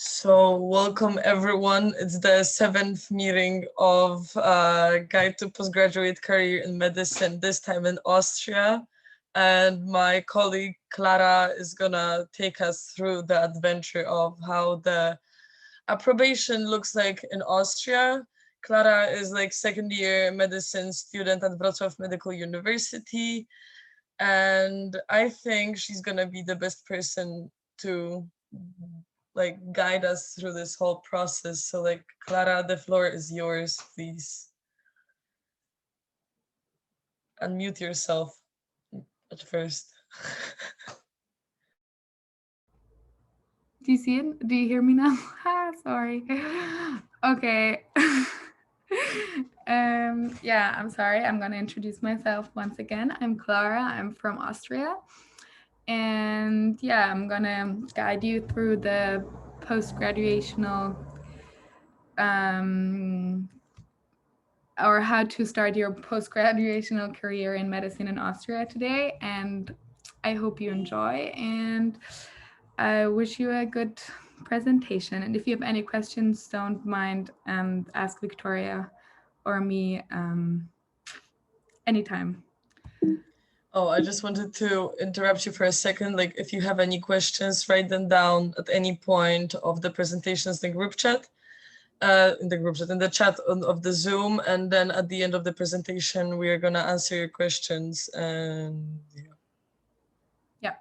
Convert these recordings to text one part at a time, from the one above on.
So welcome everyone. It's the 7th meeting of Guide to Postgraduate Career in Medicine, this time in Austria. And my colleague Klara is gonna take us through the adventure of how the approbation looks like in Austria. Klara is like second year medicine student at Wrocław Medical University. And I think she's gonna be the best person to guide us through this whole process. So Klara, the floor is yours, please. Unmute yourself at first. Do you see it? Do you hear me now? Sorry. Okay. Yeah, I'm sorry. I'm going to introduce myself once again. I'm Klara. I'm from Austria. And yeah, I'm going to guide you through the post-graduational or how to start your post-graduational career in medicine in Austria today. And I hope you enjoy, and I wish you a good presentation. And if you have any questions, don't mind ask Wiktoria or me anytime. Oh, I just wanted to interrupt you for a second. Like, if you have any questions, write them down at any point of the presentations in the group chat. In the chat of the Zoom, and then at the end of the presentation we are going to answer your questions. And yeah,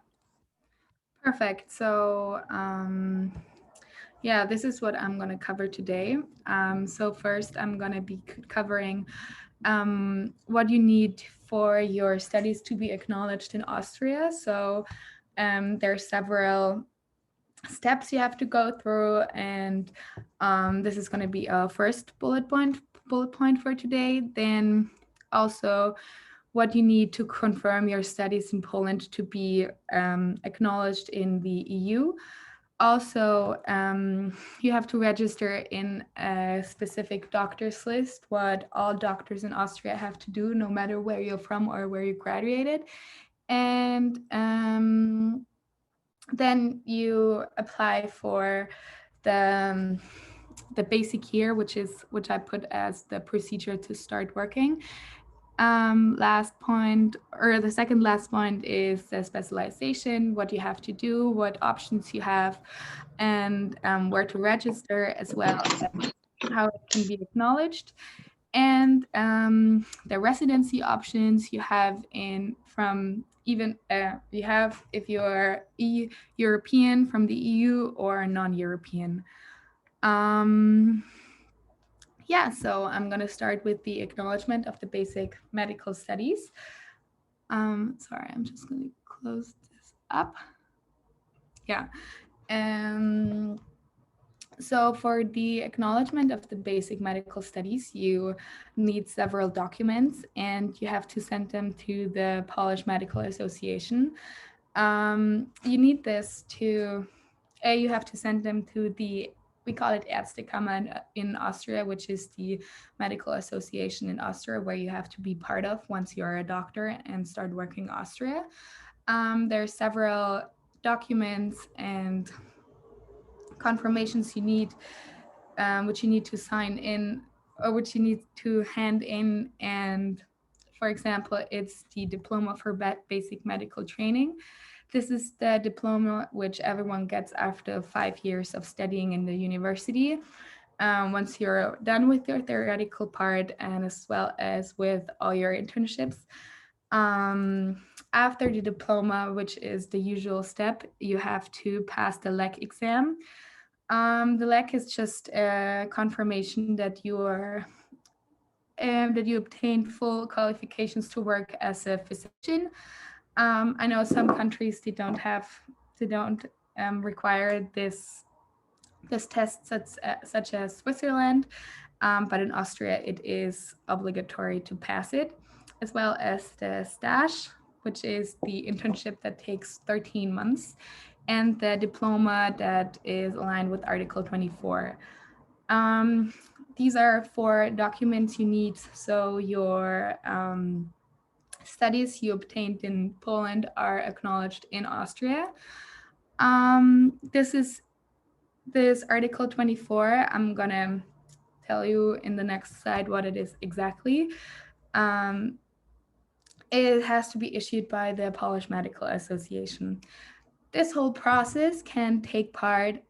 perfect. So yeah, this is what I'm going to cover today. So first I'm going to be covering what you need for your studies to be acknowledged in Austria. So there are several steps you have to go through, and this is going to be a first bullet point for today. Then also what you need to confirm your studies in Poland to be acknowledged in the EU. Also, you have to register in a specific doctor's list, what all doctors in Austria have to do, no matter where you're from or where you graduated. And then you apply for the basic year, which I put as the procedure to start working. Last point, or the second last point, is the specialization, what you have to do, what options you have, and where to register, as well as how it can be acknowledged. And the residency options you have you have if you're European from the EU or non-European. Yeah, so I'm going to start with the acknowledgement of the basic medical studies. Sorry, I'm just going to close this up. Yeah. So for the acknowledgement of the basic medical studies, you need several documents, and you have to send them to the Polish Medical Association. You need this to, you have to send them to we call it Ärztekammer in Austria, which is the medical association in Austria, where you have to be part of once you're a doctor and start working in Austria. There are several documents and confirmations you need, which you need to sign in, or which you need to hand in. And for example, it's the diploma for basic medical training. This is the diploma which everyone gets after 5 years of studying in the university. Once you're done with your theoretical part, and as well as with all your internships. After the diploma, which is the usual step, you have to pass the LEC exam. The LEC is just a confirmation that you obtained full qualifications to work as a physician. I know some countries they don't require this test, such as Switzerland, but in Austria it is obligatory to pass it, as well as the stage, which is the internship that takes 13 months, and the diploma that is aligned with Article 24. These are 4 documents you need, so your studies you obtained in Poland are acknowledged in Austria. This Article 24, I'm gonna tell you in the next slide what it is exactly. It has to be issued by the Polish Medical Association. This whole process can take part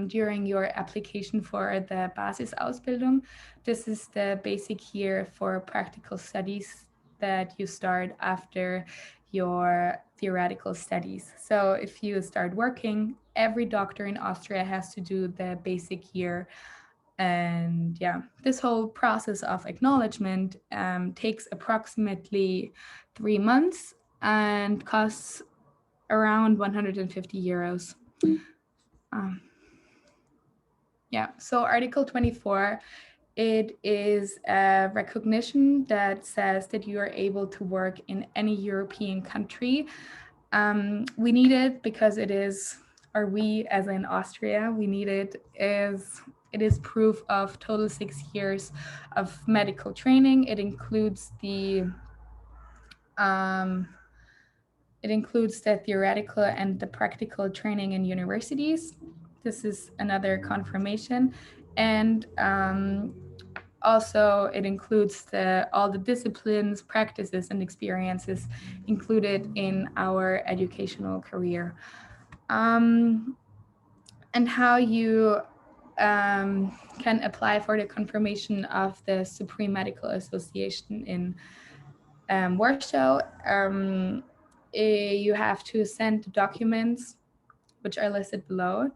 during your application for the Basisausbildung. This is the basic year for practical studies that you start after your theoretical studies. So if you start working, every doctor in Austria has to do the basic year. And yeah, this whole process of acknowledgement takes approximately 3 months and costs around 150 euros. Yeah, so Article 24, it is a recognition that says that you are able to work in any European country. We need it because it is, or we as in Austria, we need it as it is proof of total 6 years of medical training. It includes the theoretical and the practical training in universities. This is another confirmation. And also it includes all the disciplines, practices, and experiences included in our educational career. And how you can apply for the confirmation of the Supreme Medical Association in Warsaw. You have to send documents which are listed below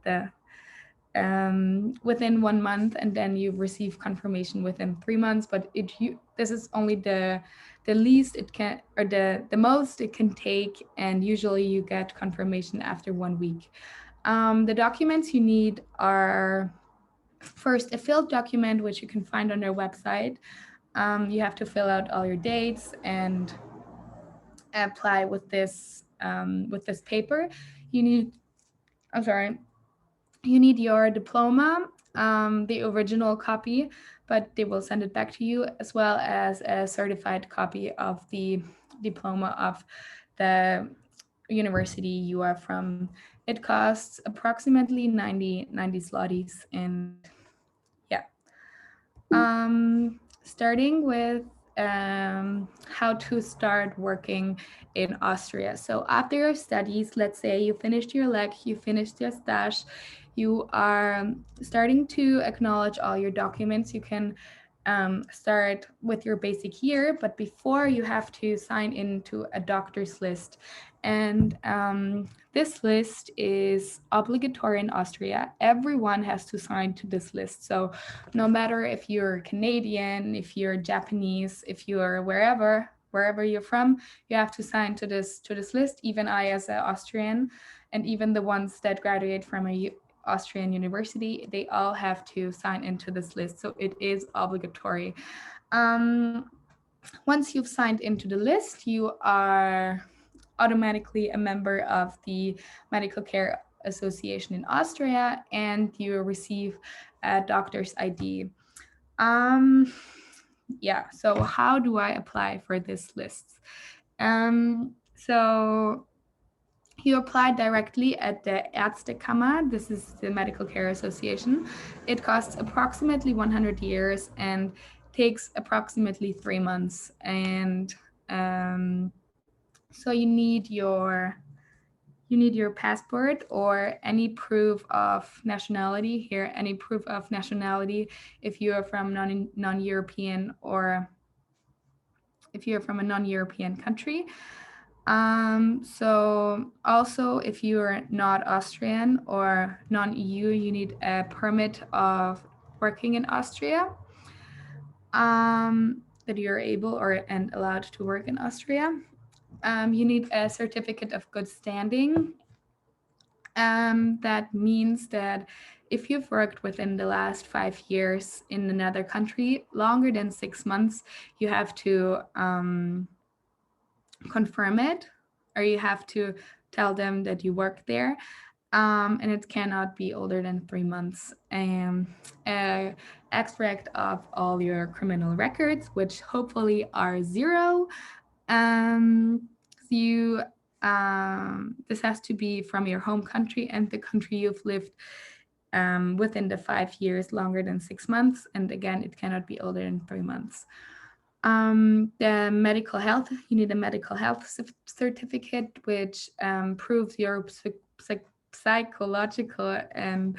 within 1 month, and then you receive confirmation within 3 months. But this is only the least it can, or the most it can take, and usually you get confirmation after 1 week. The documents you need are first a filled document, which you can find on their website. You have to fill out all your dates and apply with this paper. You need your diploma, the original copy, but they will send it back to you, as well as a certified copy of the diploma of the university you are from. It costs approximately 90 zlotys, and yeah. Starting with how to start working in Austria. So after your studies, let's say you finished your LEC, you finished your stage, you are starting to acknowledge all your documents. You can start with your basic year, but before you have to sign into a doctor's list. And this list is obligatory in Austria. Everyone has to sign to this list. So no matter if you're Canadian, if you're Japanese, if you're wherever you're from, you have to sign to this list. Even I, as an Austrian, and even the ones that graduate from a Austrian university, they all have to sign into this list. So it is obligatory. Once you've signed into the list, you are automatically a member of the Medical Care Association in Austria, and you receive a doctor's ID. Yeah, so how do I apply for this list? So you apply directly at the Ärztekammer. This is the Medical Care Association. It costs approximately 100 years and takes approximately 3 months. And so you need your passport or any proof of nationality here, any proof of nationality if you are from non-European, or if you're from a non-European country. So also, if you're not Austrian or non-EU, you need a permit of working in Austria, that you're able and allowed to work in Austria. You need a certificate of good standing. That means that if you've worked within the last 5 years in another country, longer than 6 months, you have to confirm it, or you have to tell them that you work there, and it cannot be older than 3 months. Extract of all your criminal records, which hopefully are 0. This has to be from your home country and the country you've lived within the 5 years longer than 6 months. And again, it cannot be older than 3 months. The medical health, you need a medical health certificate, which proves your psychological and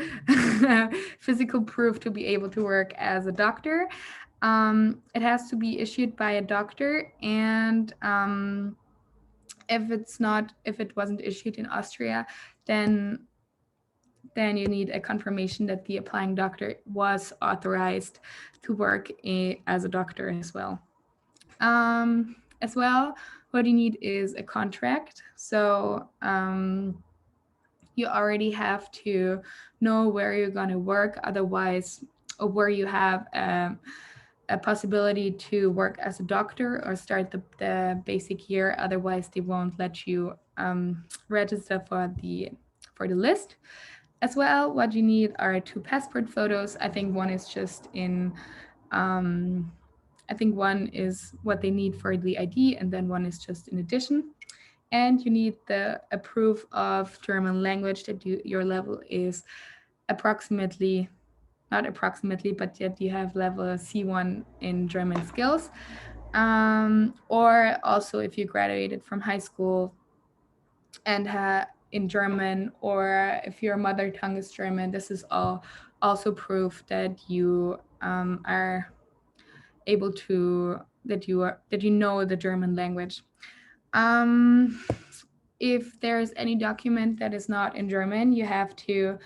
physical proof to be able to work as a doctor. It has to be issued by a doctor, and if it wasn't issued in Austria, then you need a confirmation that the applying doctor was authorized to work as a doctor as well. As well, what you need is a contract. So you already have to know where you're going to work, otherwise, or where you have a possibility to work as a doctor or start the basic year. Otherwise, they won't let you register for the list. As well, what you need are 2 passport photos. I think one is just in I think one is what they need for the ID, and then one is just in addition. And you need a proof of German language that your level is approximately, not approximately, but yet you have level C1 in German skills. Or also if you graduated from high school and in German, or if your mother tongue is German, this is all also proof that you are able to, that you know the German language. If there's any document that is not in German, you have to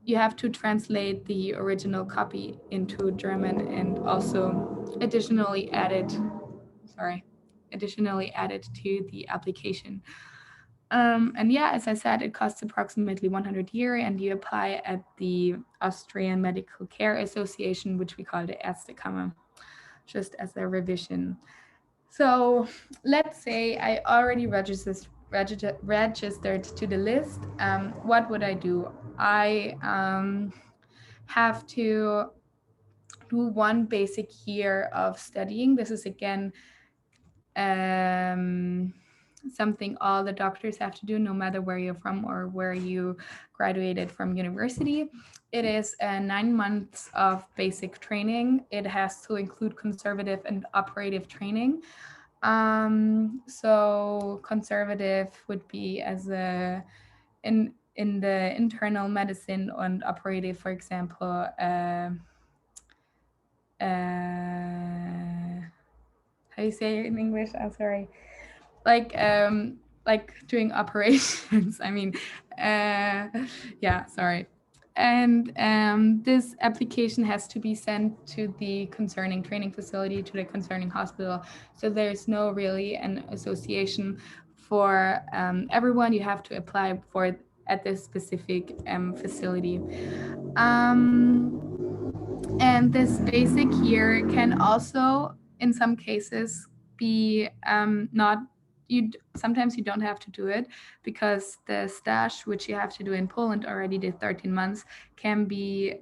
you have to translate the original copy into German, and also additionally add it to the application. And yeah, as I said, it costs approximately 100 euro, and you apply at the Austrian Medical Care Association, which we call the Ärztekammer, just as a revision. So let's say I already registered to the list. What would I do? I have to do 1 basic year of studying. This is again something all the doctors have to do, no matter where you're from or where you graduated from university. It is 9 months of basic training. It has to include conservative and operative training. So conservative would be as in the internal medicine, and operative, for example, how do you say it in English? I'm sorry. Like doing operations. I mean, yeah, sorry. And this application has to be sent to the concerning training facility, to the concerning hospital. So there's no really an association for everyone. You have to apply for at this specific facility. And this basic year can also, in some cases, be not, sometimes you don't have to do it, because the stage, which you have to do in Poland already, the 13 months, can be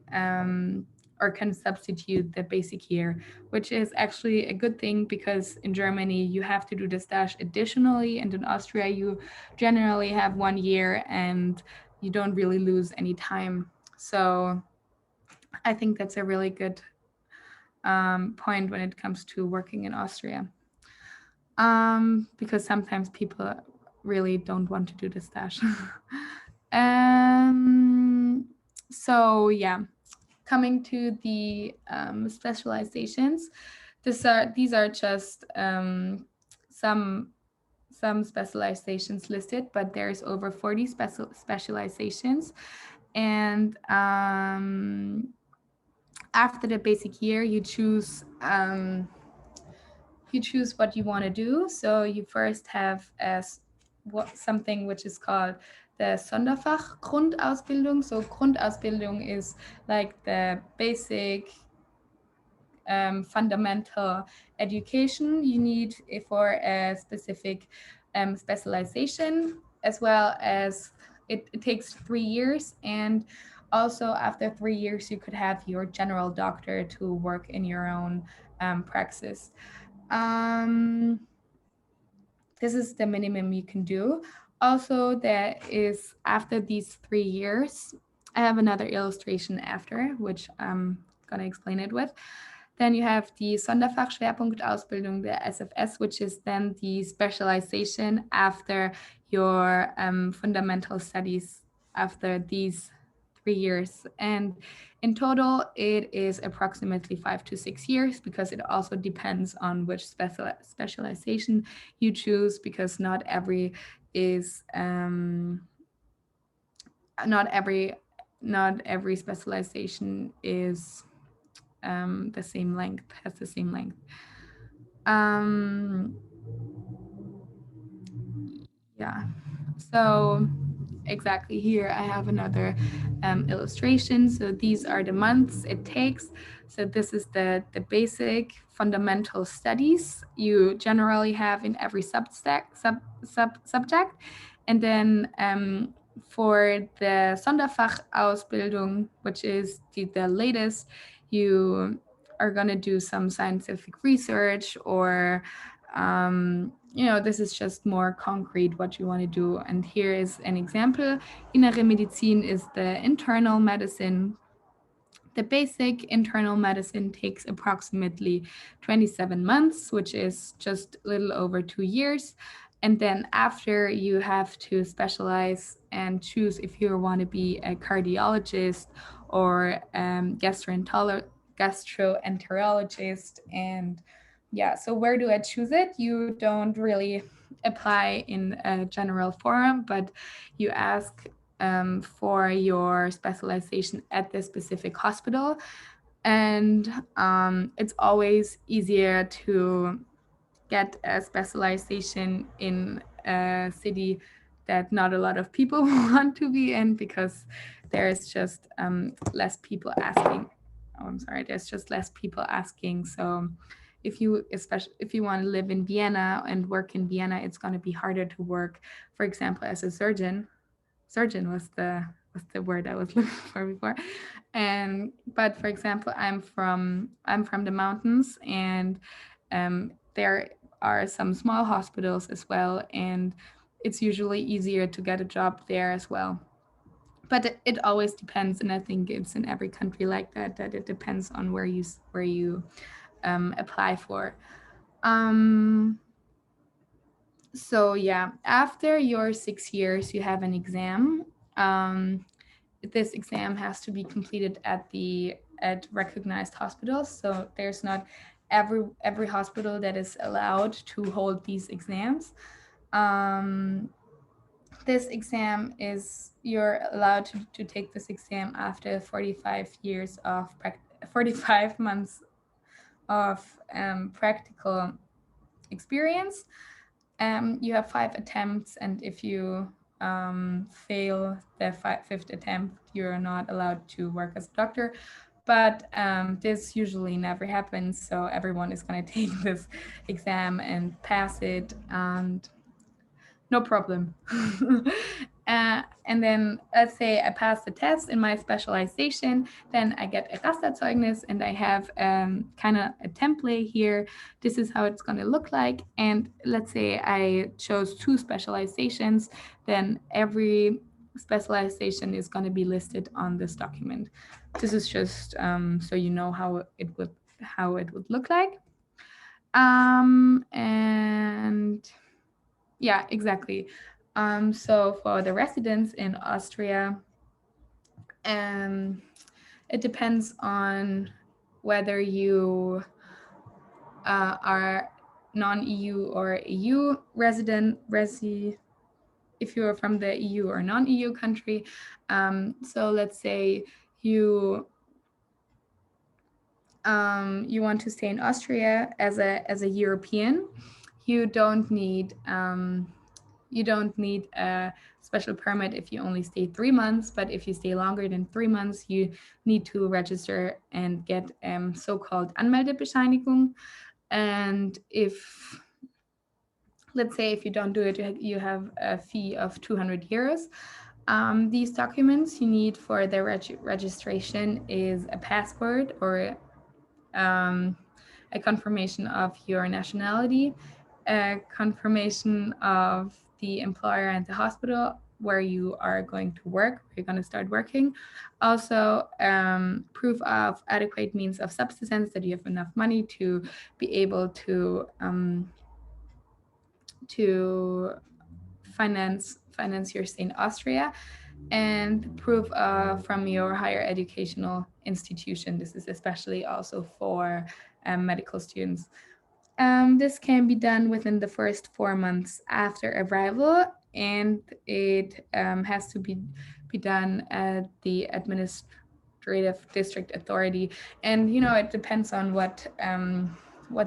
or can substitute the basic year, which is actually a good thing, because in Germany you have to do the stage additionally, and in Austria you generally have 1 year and you don't really lose any time. So I think that's a really good point when it comes to working in Austria, because sometimes people really don't want to do the stage. So yeah, coming to the specializations, these are just some specializations listed, but there's over 40 specializations. And after the basic year, you choose what you want to do. So you first have something which is called the Sonderfach Grundausbildung. So Grundausbildung is like the basic fundamental education you need for a specific specialization, as well as it takes 3 years. And also after 3 years, you could have your general doctor to work in your own praxis. This is the minimum you can do. Also, there is, after these 3 years, I have another illustration after, which I'm going to explain it with. Then you have the Sonderfachschwerpunktausbildung, the SFS, which is then the specialization after your fundamental studies after these 3 years. And in total, it is approximately 5 to 6 years, because it also depends on which specialization you choose, because not every is not every specialization is the same length, has the same length. Yeah, so exactly, here I have another illustration. So these are the months it takes. So this is the basic fundamental studies you generally have in every subject. And then for the Sonderfachausbildung, which is the latest, you are going to do some scientific research, or this is just more concrete what you want to do. And here is an example. Innere Medizin is the internal medicine. The basic internal medicine takes approximately 27 months, which is just a little over 2 years. And then after, you have to specialize and choose if you want to be a cardiologist or gastroenterologist. And yeah, so where do I choose it? You don't really apply in a general forum, but you ask for your specialization at the specific hospital. And it's always easier to get a specialization in a city that not a lot of people want to be in, because there's just less people asking. Oh, I'm sorry, there's just less people asking. So especially if you want to live in Vienna and work in Vienna, it's going to be harder to work, for example, as a surgeon. Surgeon was the word I was looking for before. But for example, I'm from the mountains, and there are some small hospitals as well, and it's usually easier to get a job there as well. But it always depends, and I think it's in every country like that it depends on where you apply for. So yeah, after your 6 years, you have an exam. This exam has to be completed at recognized hospitals. So there's not every hospital that is allowed to hold these exams. This exam you're allowed to take this exam after 45 years of 45 months of practical experience. You have 5 attempts, and if you fail the fifth attempt, you're not allowed to work as a doctor. But this usually never happens, so everyone is going to take this exam and pass it, and no problem. And then let's say I pass the test in my specialization, then I get a Rasterzeugnis, and I have kind of a template here. This is how it's going to look like. And let's say I chose 2 specializations, then every specialization is going to be listed on this document. This is just so you know how it would look like. And yeah, exactly. So for the residents in Austria, it depends on whether you are non-EU or EU resident, if you're from the EU or non-EU country. So let's say you want to stay in Austria as a European, you don't need a special permit if you only stay 3 months, but if you stay longer than 3 months, you need to register and get so-called Anmeldebescheinigung. And let's say if you don't do it, you have a fee of 200 euros. These documents you need for the registration is a passport, or a confirmation of your nationality, a confirmation of the employer and the hospital where you are going to work, where you're going to start working. Also, proof of adequate means of subsistence, that you have enough money to be able to finance your stay in Austria, and proof from your higher educational institution. This is especially also for medical students. This can be done within the first 4 months after arrival, and it has to be done at the administrative district authority. And it depends on what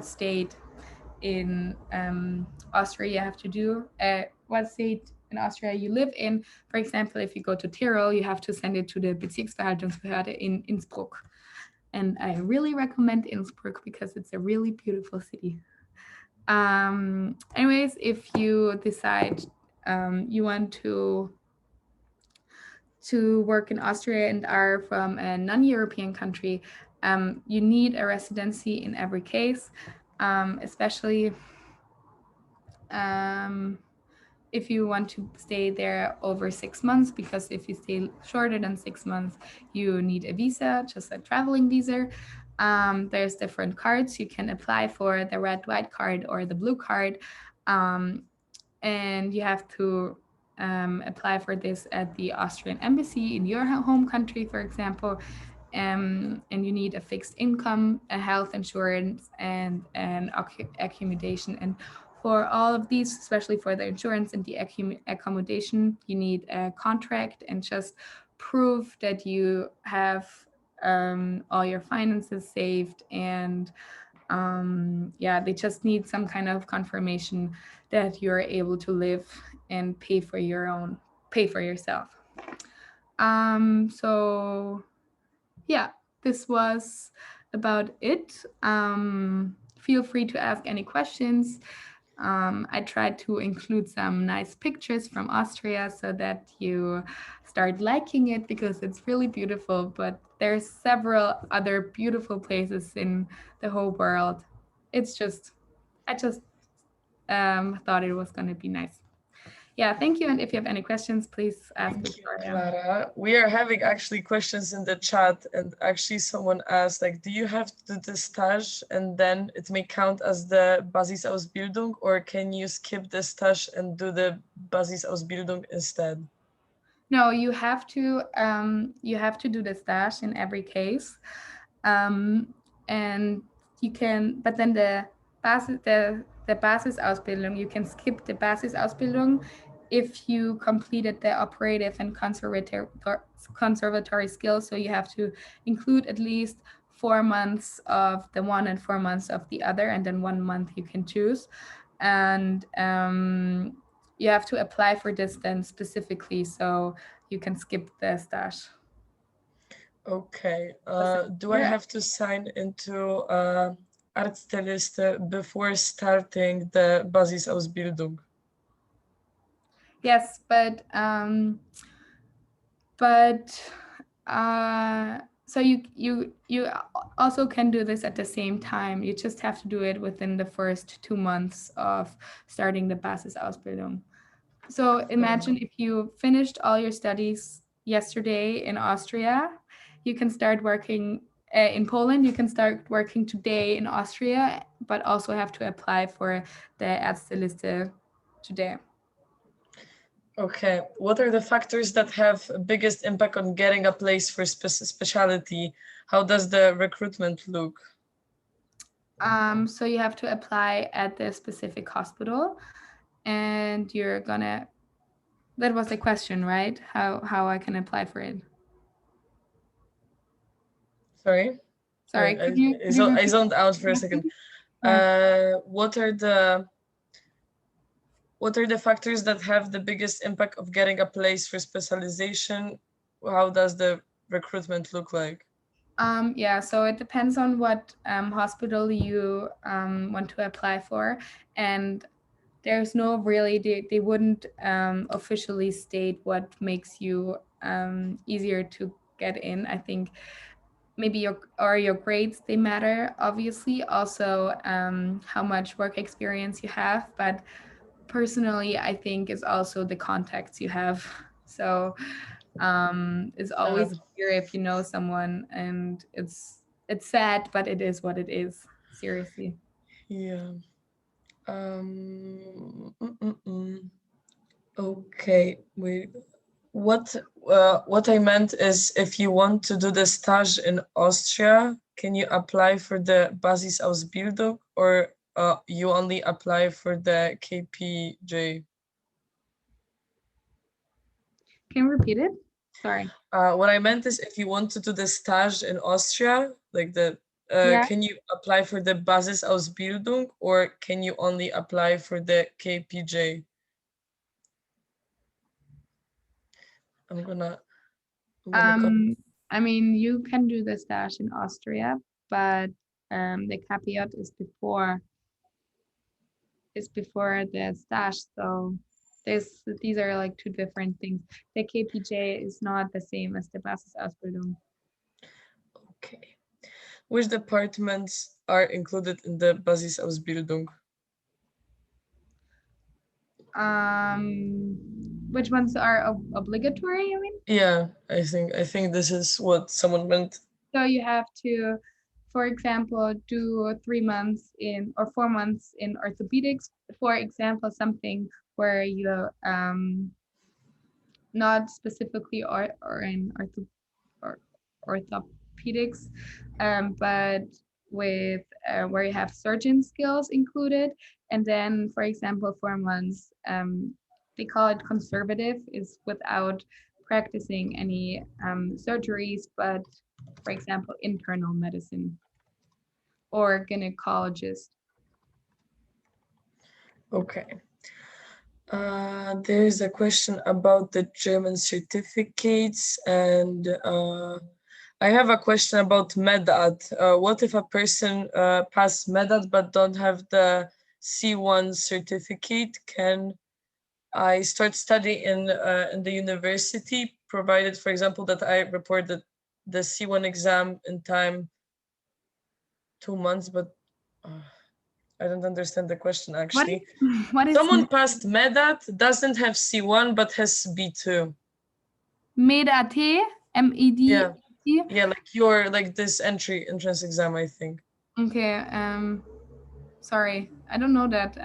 state in Austria you have to do, what state in Austria you live in. For example, if you go to Tyrol, you have to send it to the Bezirksverwaltungsbehörde in Innsbruck. And I really recommend Innsbruck because it's a really beautiful city. Anyways, if you decide you want to work in Austria and are from a non-European country, you need a residency in every case, especially if you want to stay there over 6 months, because if you stay shorter than 6 months, you need a visa, just a traveling visa. There's different cards. You can apply for the red, white card or the blue card. And you have to apply for this at the Austrian embassy in your home country, for example. And you need a fixed income, a health insurance, and an accommodation. And for all of these, especially for the insurance and the accommodation, you need a contract and just prove that you have all your finances saved. And they just need some kind of confirmation that you're able to live and pay for yourself. So yeah, this was about it. Feel free to ask any questions. I tried to include some nice pictures from Austria so that you start liking it, because it's really beautiful, but there's several other beautiful places in the whole world. I just thought it was going to be nice. Yeah, thank you. And if you have any questions, please ask Wiktoria. Klara. We are having actually questions in the chat, and actually someone asked, like, do you have to do the stage and then it may count as the Basisausbildung, or can you skip the stage and do the Basisausbildung instead? No, you have to do the stage in every case, and you can. But then the Basisausbildung, you can skip the Basisausbildung if you completed the operative and conservatory skills. So you have to include at least 4 months of the one and 4 months of the other, and then 1 month you can choose. And you have to apply for this then specifically, so you can skip the stage. Okay. Do I have to sign into Arzteliste before starting the Basisausbildung? Yes, but so you also can do this at the same time. You just have to do it within the first 2 months of starting the Basisausbildung. So imagine if you finished all your studies yesterday in Austria, you can start working in Poland. You can start working today in Austria, but also have to apply for the Ärzteliste today. Okay. What are the factors that have biggest impact on getting a place for specialty? How does the recruitment look? So you have to apply at the specific hospital, and you're gonna. That was the question, right? How I can apply for it? Sorry. Sorry, I zoned out for a second. What are the factors that have the biggest impact of getting a place for specialization? How does the recruitment look like? Yeah, so it depends on what hospital you want to apply for, and there's no really, they wouldn't officially state what makes you easier to get in. I think maybe your grades, they matter, obviously, also how much work experience you have, but personally, I think is also the contacts you have. So it's always easier if you know someone, and it's sad, but it is what it is. Seriously. Yeah. Okay. What I meant is, if you want to do the stage in Austria, can you apply for the Basisausbildung, or you only apply for the KPJ? Can you repeat it? Sorry. What I meant is, if you want to do the stage in Austria, like Yeah. can you apply for the Basisausbildung, or can you only apply for the KPJ? I'm gonna come. I mean, you can do the stage in Austria, but the caveat is before the stage. So these are like two different things. The KPJ is not the same as the Basisausbildung. Okay. Which departments are included in the Basisausbildung? Which ones are obligatory, I mean? Yeah, I think this is what someone meant. So you have to, for example, do 3 months in or 4 months in orthopedics, for example, something where you not specifically or in orthopedics, but with where you have surgeon skills included. And then, for example, 4 months, they call it conservative, is without practicing any surgeries, but for example, internal medicine or gynecologist. Okay. There's a question about the German certificates, and I have a question about MEDAD. What if a person passed MEDAD but don't have the C1 certificate? Can I start studying in the university, provided, for example, that I reported the C1 exam in time, 2 months, but I don't understand the question actually. What is Someone passed MEDAT, doesn't have C1, but has B2. MEDAT? MED? Yeah, like your this entrance exam, I think. Okay. Sorry, I don't know that.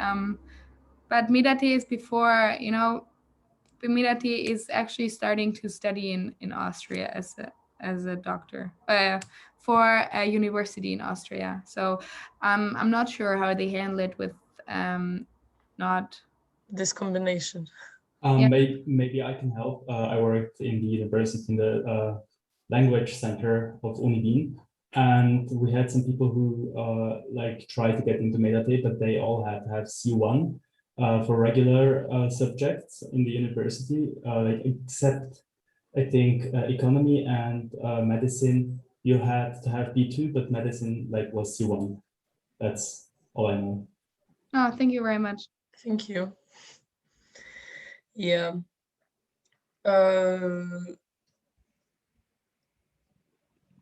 But MEDAT is before, MEDAT is actually starting to study in Austria as a doctor for a university in Austria. So I'm not sure how they handle it with not This combination. Yeah. Maybe I can help. I worked in the university in the language center of Uni Wien, and we had some people who tried to get into Medate, but they all had to have C1 for regular subjects in the university, except I think economy and medicine. You had to have B2, but medicine was C1. That's all I know. Oh, thank you very much. Thank you. Yeah.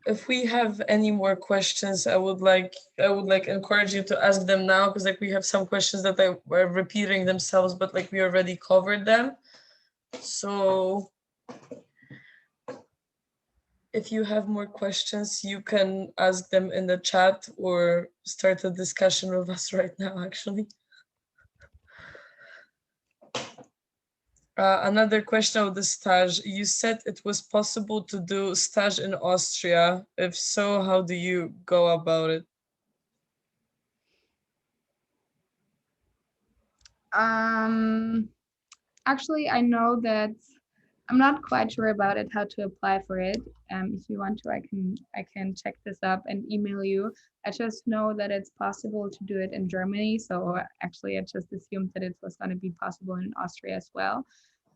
If we have any more questions, I would encourage you to ask them now, because we have some questions that were repeating themselves, but we already covered them. So if you have more questions, you can ask them in the chat or start a discussion with us right now, actually. Another question of the stage. You said it was possible to do stage in Austria. If so, how do you go about it? Actually, I know that I'm not quite sure about it, how to apply for it. If you want to, I can check this up and email you. I just know that it's possible to do it in Germany. So actually, I just assumed that it was going to be possible in Austria as well.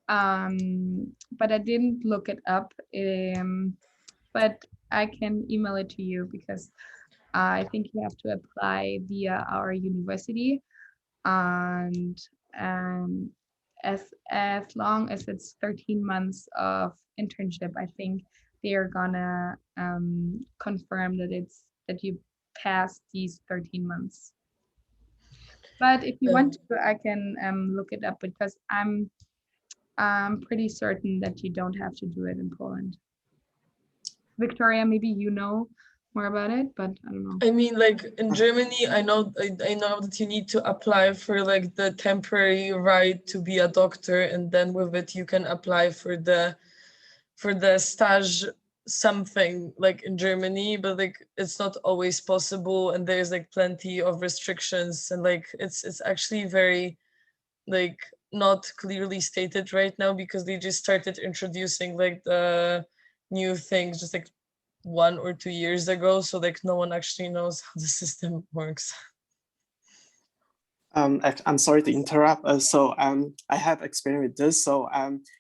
But I didn't look it up. But I can email it to you, because I think you have to apply via our university, and as long as it's 13 months of internship, I think they are gonna confirm that you passed these 13 months. But if you want to, I can look it up because I'm pretty certain that you don't have to do it in Poland. Victoria, maybe you know more about it, but I don't know. I mean, like in Germany, I know that you need to apply for like the temporary right to be a doctor, and then with it you can apply for the stage something like in Germany, but like it's not always possible, and there's like plenty of restrictions, and like it's actually very like not clearly stated right now because they just started introducing like the new things just like 1 or 2 years ago, so like no one actually knows how the system works. I'm sorry to interrupt. I have experience with this. So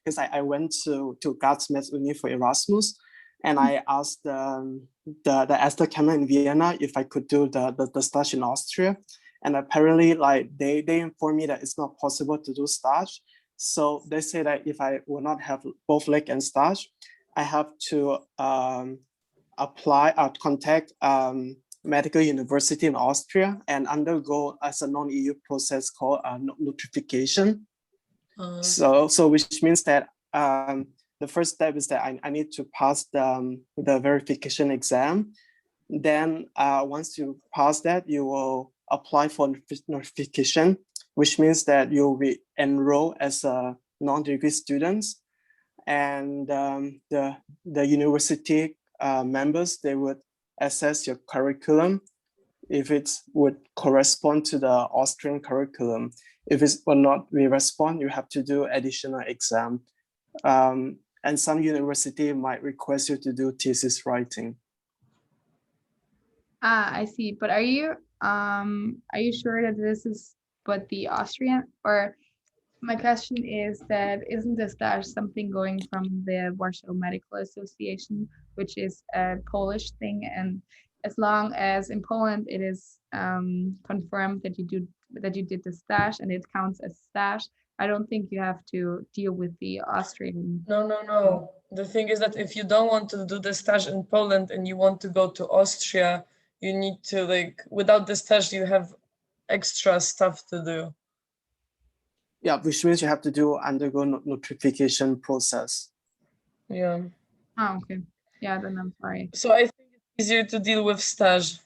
because I went to Wrocław Uni for Erasmus, and I asked the Esther Kammer in Vienna if I could do the stage in Austria, and apparently like they informed me that it's not possible to do stage. So they say that if I will not have both leg and stage, I have to apply or contact medical university in Austria and undergo as a non-EU process called notification. So which means that the first step is that I need to pass the verification exam. Then once you pass that, you will apply for notification, which means that you'll be enrolled as a non-degree student. And the university members, they would assess your curriculum if it would correspond to the Austrian curriculum. If it will not be respond, you have to do additional exam. And some university might request you to do thesis writing. I see. But are you sure that this is what the Austrian, or my question is that isn't the stage something going from the Warsaw Medical Association, which is a Polish thing, and as long as in Poland it is confirmed that you did the stage and it counts as stage, I don't think you have to deal with the Austrian. No. The thing is that if you don't want to do the stage in Poland and you want to go to Austria, you need to like, without the stage, you have extra stuff to do. Yeah, which means you have to undergo notification process. Yeah. Oh, okay. Yeah, then I'm sorry. So I think it's easier to deal with stage.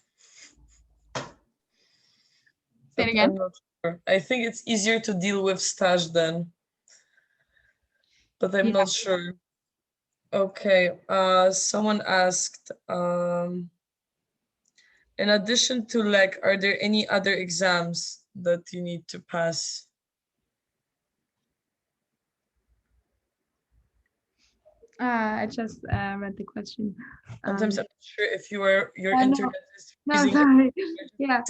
Say it again. I'm not sure. I think it's easier to deal with stage then, but I'm not sure. Okay. Someone asked, in addition to LEC, are there any other exams that you need to pass? I just read the question. Sometimes I'm not sure if your no. internet is No, freezing. sorry. Yeah.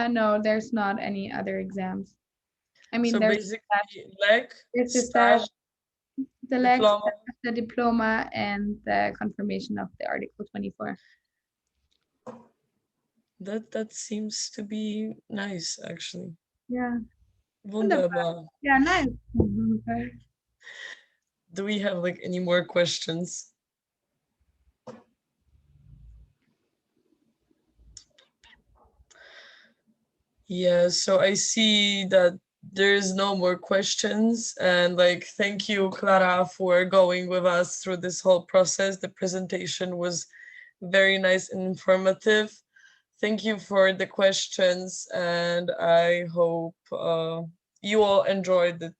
No, there's not any other exams. I mean, So there's basically LEC, the stage, diploma. the diploma, and the confirmation of the Article 24. That seems to be nice, actually. Yeah. Wunderbar. Yeah, nice. Do we have like any more questions? Yeah, so I see that there's no more questions, and like thank you, Klara, for going with us through this whole process. The presentation was very nice and informative. Thank you for the questions, and I hope you all enjoyed it.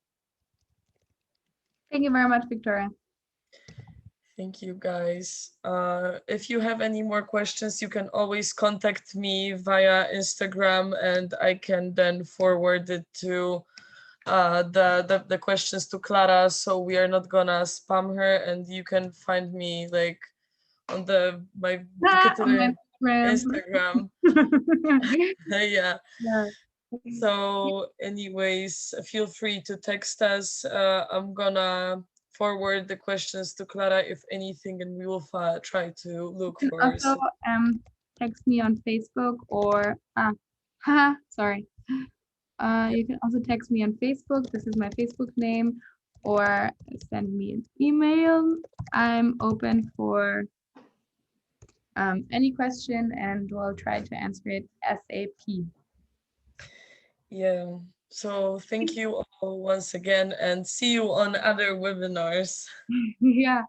Thank you very much, Victoria. Thank you, guys. If you have any more questions, you can always contact me via Instagram, and I can then forward it to the questions to Klara, so we are not gonna spam her, and you can find me like on my Instagram. Yeah. So anyways, feel free to text us. I'm gonna forward the questions to Klara if anything, and we will try to look for. Also, text me on Facebook or sorry. You can also text me on Facebook. This is my Facebook name, or send me an email. I'm open for any question, and we'll try to answer it ASAP. Yeah. So thank you all once again, and see you on other webinars. Yeah.